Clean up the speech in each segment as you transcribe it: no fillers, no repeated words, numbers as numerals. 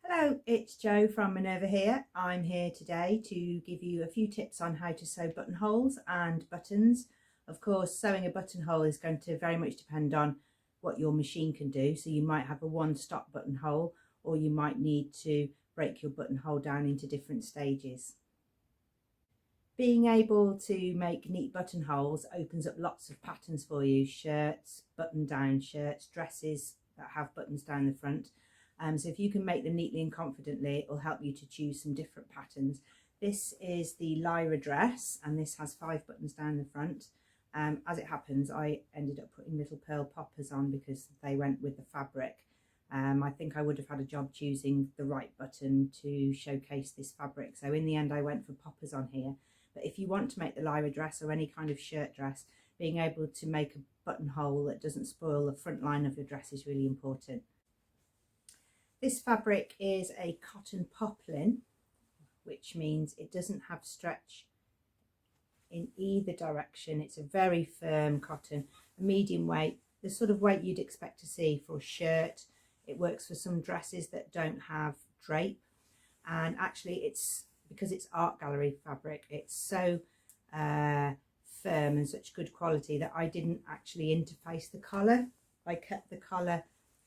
Hello, it's Jo from Minerva here. I'm here today to give you a few tips on how to sew buttonholes and buttons. Of course, sewing a buttonhole is going to very much depend on what your machine can do. So you might have a one-stop buttonhole, or you might need to break your buttonhole down into different stages. Being able to make neat buttonholes opens up lots of patterns for you: shirts, button-down shirts, dresses that have buttons down the front. So if you can make them neatly and confidently, it will help you to choose some different patterns. This is the Lyra dress, and this has 5 buttons down the front. As it happens, I ended up putting little pearl poppers on because they went with the fabric. I think I would have had a job choosing the right button to showcase this fabric. So in the end, I went for poppers on here. But if you want to make the Lyra dress or any kind of shirt dress, being able to make a buttonhole that doesn't spoil the front line of your dress is really important. This fabric is a cotton poplin, which means it doesn't have stretch in either direction. It's a very firm cotton, a medium weight, the sort of weight you'd expect to see for a shirt. It works for some dresses that don't have drape, and actually it's because it's art gallery fabric, it's so firm and such good quality that I didn't actually interface the collar. I kept the collar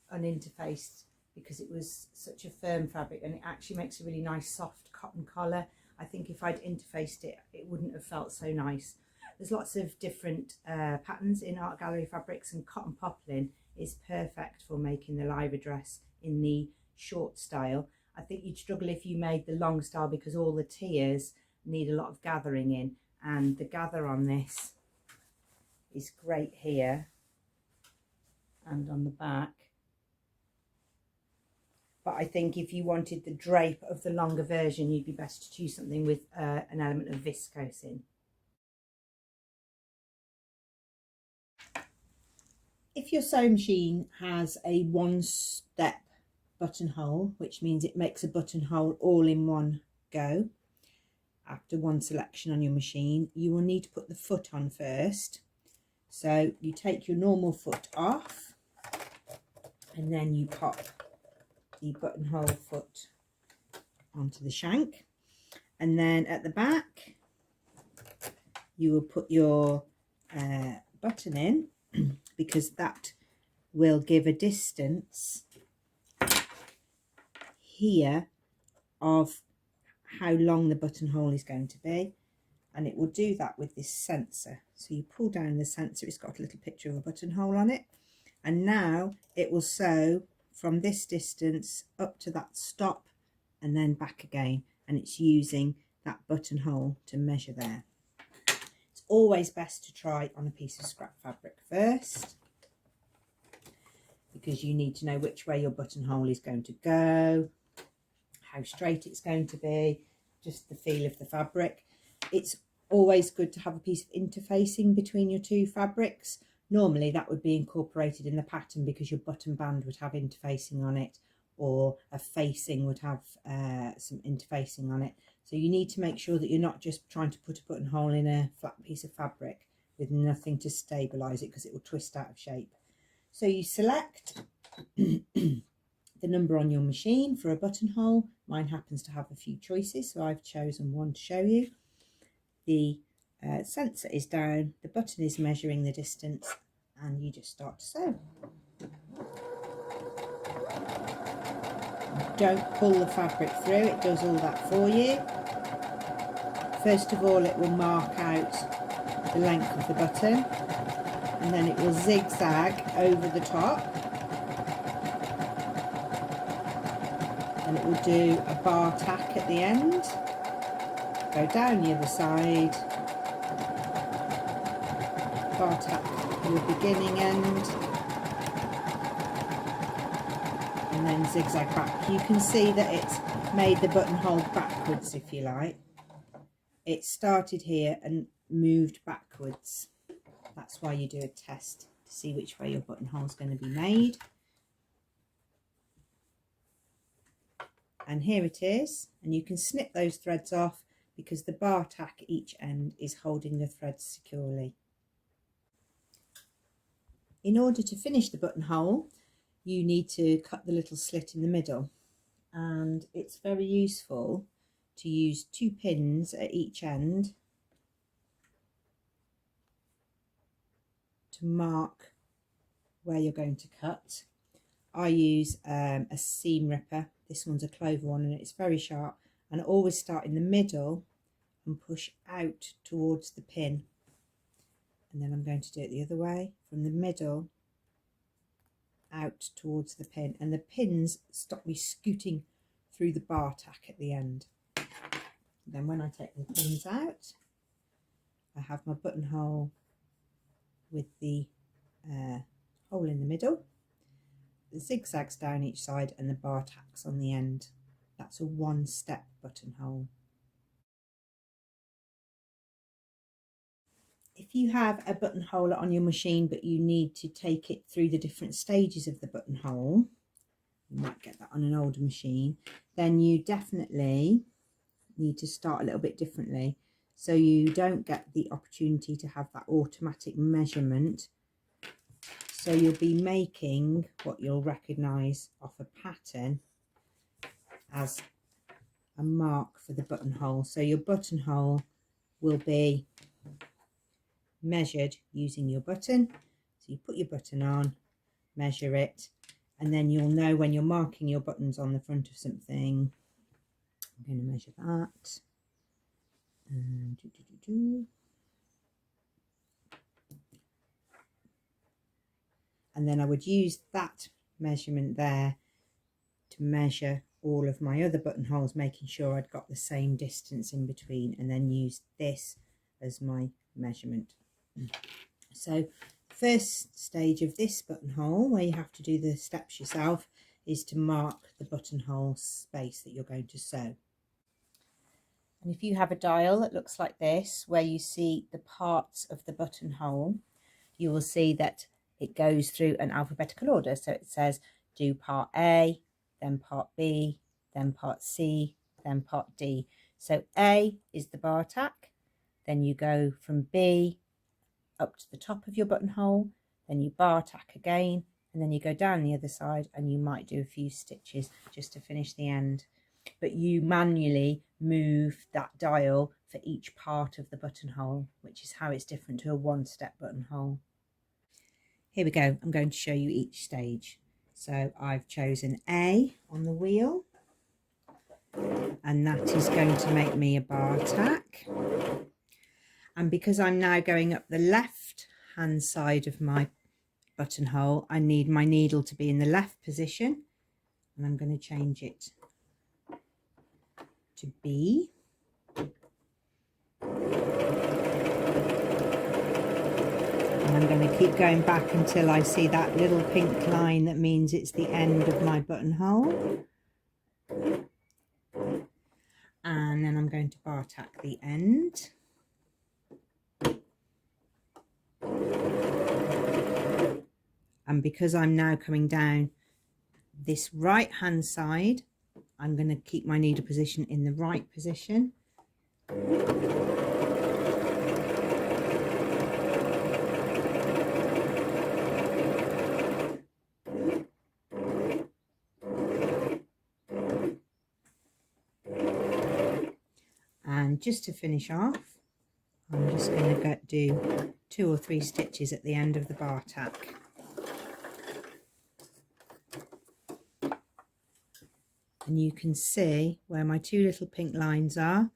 uninterfaced because it was such a firm fabric, and it actually makes a really nice soft cotton collar. I think if I'd interfaced it, it wouldn't have felt so nice. There's lots of different patterns in art gallery fabrics, and cotton poplin is perfect for making the Lyra dress in the short style. I think you'd struggle if you made the long style because all the tiers need a lot of gathering in, and the gather on this is great here and on the back. But I think if you wanted the drape of the longer version, you'd be best to choose something with an element of viscose in. If your sewing machine has a one-step buttonhole, which means it makes a buttonhole all in one go, after one selection on your machine, you will need to put the foot on first. So you take your normal foot off, and then you pop the buttonhole foot onto the shank, and then at the back you will put your button in because that will give a distance here of how long the buttonhole is going to be, and it will do that with this sensor. So you pull down the sensor, it's got a little picture of a buttonhole on it, and now it will sew from this distance up to that stop and then back again, and it's using that buttonhole to measure there. It's always best to try on a piece of scrap fabric first, because you need to know which way your buttonhole is going to go, how straight it's going to be, just the feel of the fabric. It's always good to have a piece of interfacing between your two fabrics. Normally that would be incorporated in the pattern because your button band would have interfacing on it, or a facing would have some interfacing on it. So you need to make sure that you're not just trying to put a buttonhole in a flat piece of fabric with nothing to stabilise it, because it will twist out of shape. So you select the number on your machine for a buttonhole. Mine happens to have a few choices, so I've chosen one to show you. The sensor is down, the button is measuring the distance, and you just start to sew. Don't pull the fabric through, it does all that for you. First of all, it will mark out the length of the button, and then it will zigzag over the top, and it will do a bar tack at the end, go down the other side, bar tack to the beginning end, and then zigzag back. You can see that it's made the buttonhole backwards, if you like. It started here and moved backwards. That's why you do a test to see which way your buttonhole is going to be made. And here it is, and you can snip those threads off because the bar tack at each end is holding the threads securely. In order to finish the buttonhole, you need to cut the little slit in the middle. and it's very useful to use 2 pins at each end to mark where you're going to cut. I use a seam ripper. This one's a clover one and it's very sharp, and I always start in the middle and push out towards the pin, and then I'm going to do it the other way, from the middle out towards the pin, and the pins stop me scooting through the bar tack at the end. Then when I take the pins out, I have my buttonhole with the hole in the middle, the zigzags down each side and the bar tacks on the end. That's a 1-step buttonhole. If you have a buttonhole on your machine but you need to take it through the different stages of the buttonhole, you might get that on an older machine, then you definitely need to start a little bit differently, so you don't get the opportunity to have that automatic measurement. So you'll be making what you'll recognise off a pattern as a mark for the buttonhole. So your buttonhole will be measured using your button. So you put your button on, measure it, and then you'll know when you're marking your buttons on the front of something. I'm going to measure that. And then I would use that measurement there to measure all of my other buttonholes, making sure I'd got the same distance in between, and then use this as my measurement. So the first stage of this buttonhole, where you have to do the steps yourself, is to mark the buttonhole space that you're going to sew. And if you have a dial that looks like this, where you see the parts of the buttonhole, you will see that it goes through an alphabetical order. So it says do part A, then part B, then part C, then part D. So A is the bar tack, then you go from B up to the top of your buttonhole, then you bar tack again, and then you go down the other side and you might do a few stitches just to finish the end. But you manually move that dial for each part of the buttonhole, which is how it's different to a 1-step buttonhole. Here we go, I'm going to show you each stage. So I've chosen A on the wheel, and that is going to make me a bar tack. And because I'm now going up the left hand side of my buttonhole, I need my needle to be in the left position, and I'm going to change it to B. And I'm going to keep going back until I see that little pink line that means it's the end of my buttonhole. And then I'm going to bar tack the end. And because I'm now coming down this right hand side, I'm going to keep my needle position in the right position. And just to finish off, I'm just going to do 2 or 3 stitches at the end of the bar tack. And you can see where my 2 little pink lines are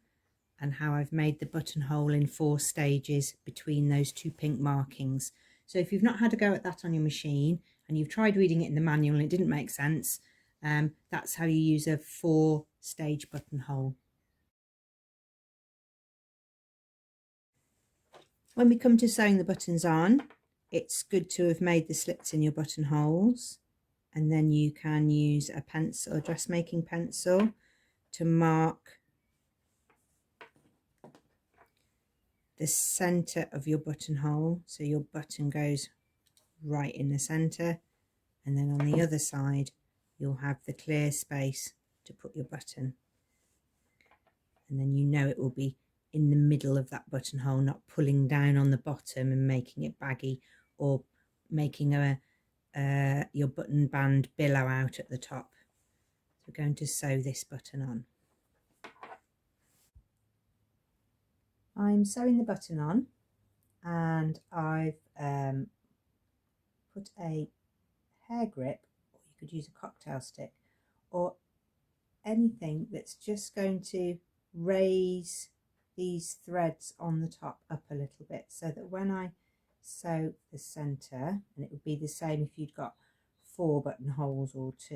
and how I've made the buttonhole in 4 stages between those 2 pink markings. So if you've not had a go at that on your machine and you've tried reading it in the manual and it didn't make sense, that's how you use a 4-stage buttonhole. When we come to sewing the buttons on, it's good to have made the slits in your buttonholes, and then you can use a pencil, a dressmaking pencil, to mark the centre of your buttonhole, so your button goes right in the centre, and then on the other side you'll have the clear space to put your button, and then you know it will be in the middle of that buttonhole, not pulling down on the bottom and making it baggy, or making your button band billow out at the top. we're going to sew this button on. I'm sewing the button on, and I've put a hair grip, or you could use a cocktail stick, or anything that's just going to raise these threads on the top up a little bit, so that when I sew the centre, and it would be the same if you'd got 4 buttonholes or 2,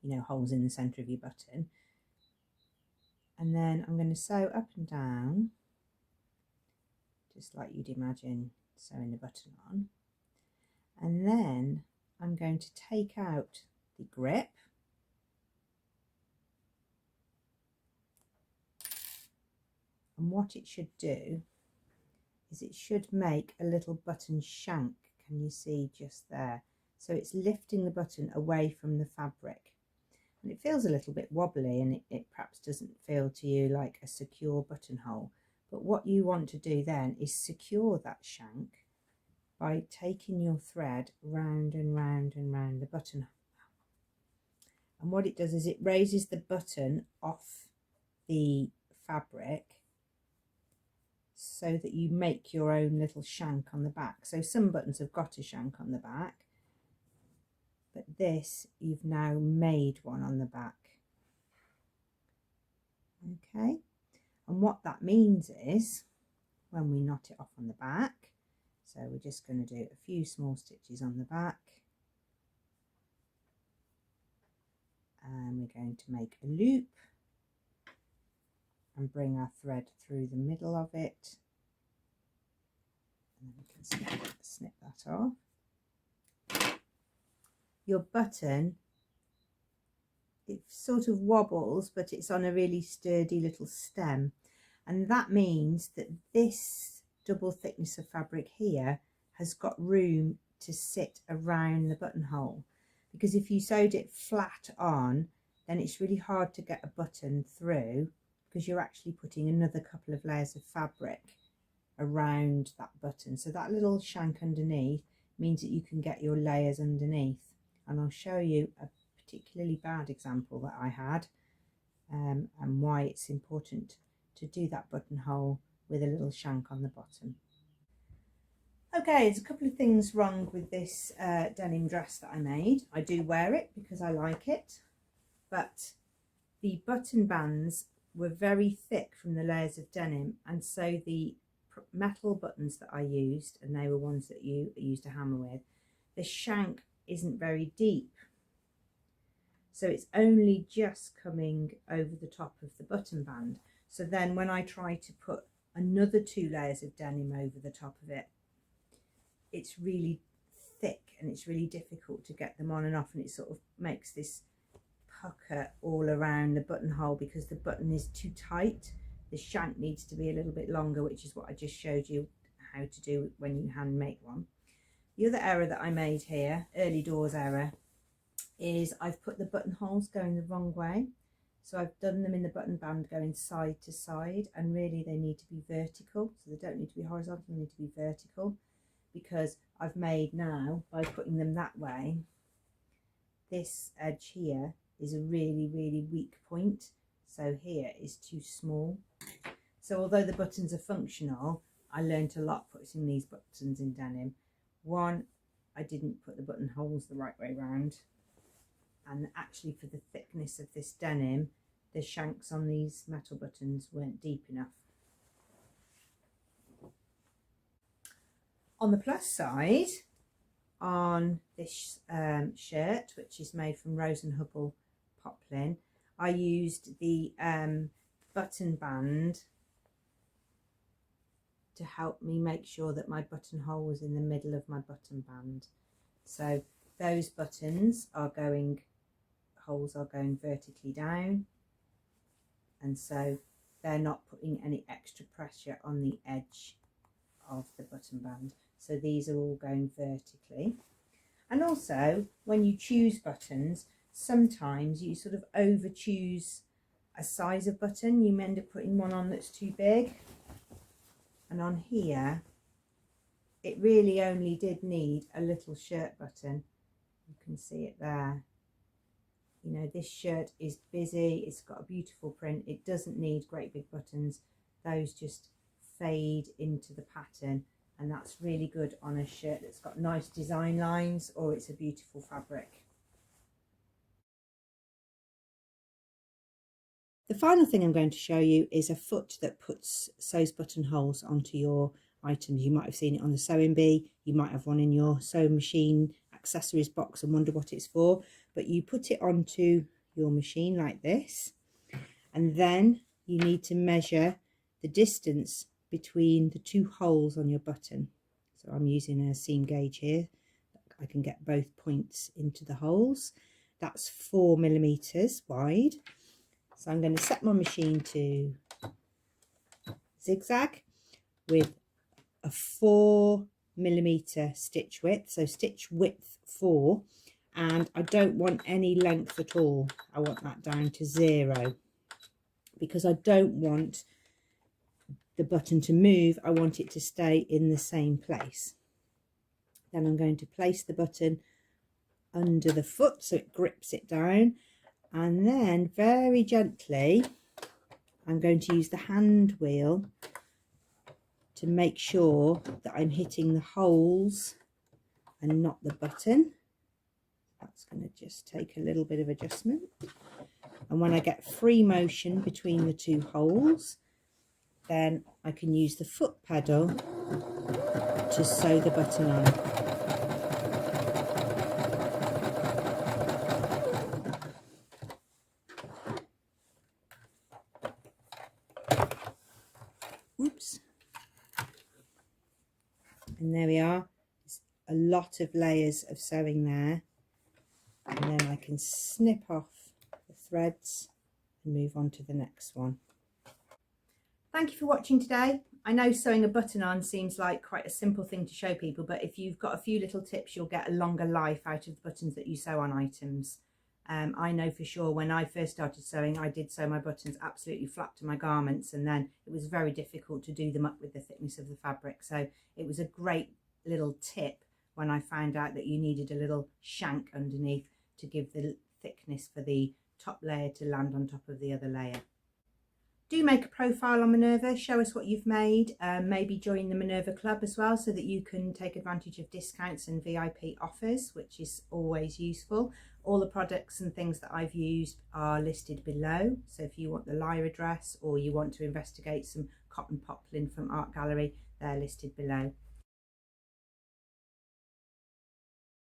you know, holes in the centre of your button, and then I'm going to sew up and down just like you'd imagine sewing the button on, and then I'm going to take out the grip, and what it should do is it should make a little button shank. Can you see just there? So it's lifting the button away from the fabric, and it feels a little bit wobbly, and it perhaps doesn't feel to you like a secure buttonhole. But what you want to do then is secure that shank by taking your thread round and round and round the button. And what it does is it raises the button off the fabric so that you make your own little shank on the back. So some buttons have got a shank on the back, but this, you've now made one on the back. Okay, and what that means is when we knot it off on the back, so we're just going to do a few small stitches on the back, and we're going to make a loop and bring our thread through the middle of it, and then we can snip that off. Your button, it sort of wobbles, but it's on a really sturdy little stem, and that means that this double thickness of fabric here has got room to sit around the buttonhole, because if you sewed it flat on, then it's really hard to get a button through, because you're actually putting another couple of layers of fabric around that button. So that little shank underneath means that you can get your layers underneath, and I'll show you a particularly bad example that I had, and why it's important to do that buttonhole with a little shank on the bottom. Okay, there's a couple of things wrong with this denim dress that I made. I do wear it because I like it, but the button bands were very thick from the layers of denim, and so the metal buttons that I used, and they were ones that you used a hammer with, the shank isn't very deep, so it's only just coming over the top of the button band. So then when I try to put another 2 layers of denim over the top of it, it's really thick and it's really difficult to get them on and off, and it sort of makes this pucker all around the buttonhole because the button is too tight. The shank needs to be a little bit longer, which is what I just showed you how to do when you hand make one. The other error that I made here, early doors error, is I've put the buttonholes going the wrong way. So I've done them in the button band going side to side, and really they need to be vertical. So they don't need to be horizontal, they need to be vertical, because I've made now, by putting them that way, this edge here is a really, really weak point. So here is too small. So although the buttons are functional, I learned a lot putting these buttons in denim. One, I didn't put the buttonholes the right way round, and actually for the thickness of this denim, the shanks on these metal buttons weren't deep enough. On the plus side, on this shirt, which is made from Rose and Hubble poplin, I used the button band to help me make sure that my buttonhole was in the middle of my button band. So those buttons are going, holes are going vertically down, and so they're not putting any extra pressure on the edge of the button band. So these are all going vertically. And also, when you choose buttons, sometimes you sort of over choose a size of button. You may end up putting one on that's too big, and on here it really only did need a little shirt button. You can see it there. You know, this shirt is busy, it's got a beautiful print, it doesn't need great big buttons, those just fade into the pattern, and that's really good on a shirt that's got nice design lines or it's a beautiful fabric. The final thing I'm going to show you is a foot that sews buttonholes onto your items. You might have seen it on the sewing bee, you might have one in your sewing machine accessories box and wonder what it's for, but you put it onto your machine like this, and then you need to measure the distance between the two holes on your button. So I'm using a seam gauge here. I can get both points into the holes. That's 4 millimeters wide. So I'm going to set my machine to zigzag with a 4 millimeter stitch width. So stitch width 4, and I don't want any length at all. I want that down to 0 because I don't want the button to move. I want it to stay in the same place. Then I'm going to place the button under the foot so it grips it down, and then very gently I'm going to use the hand wheel to make sure that I'm hitting the holes and not the button. That's going to just take a little bit of adjustment, and when I get free motion between the two holes, then I can use the foot pedal to sew the button on. Oops. And there we are. There's a lot of layers of sewing there, and then I can snip off the threads and move on to the next one. Thank you for watching today. I know sewing a button on seems like quite a simple thing to show people, but if you've got a few little tips, you'll get a longer life out of the buttons that you sew on items. I know for sure when I first started sewing, I did sew my buttons absolutely flat to my garments, and then it was very difficult to do them up with the thickness of the fabric. So it was a great little tip when I found out that you needed a little shank underneath to give the thickness for the top layer to land on top of the other layer. Do make a profile on Minerva, show us what you've made, maybe join the Minerva Club as well so that you can take advantage of discounts and VIP offers, which is always useful. All the products and things that I've used are listed below, so if you want the Lyra dress or you want to investigate some cotton poplin from Art Gallery, they're listed below.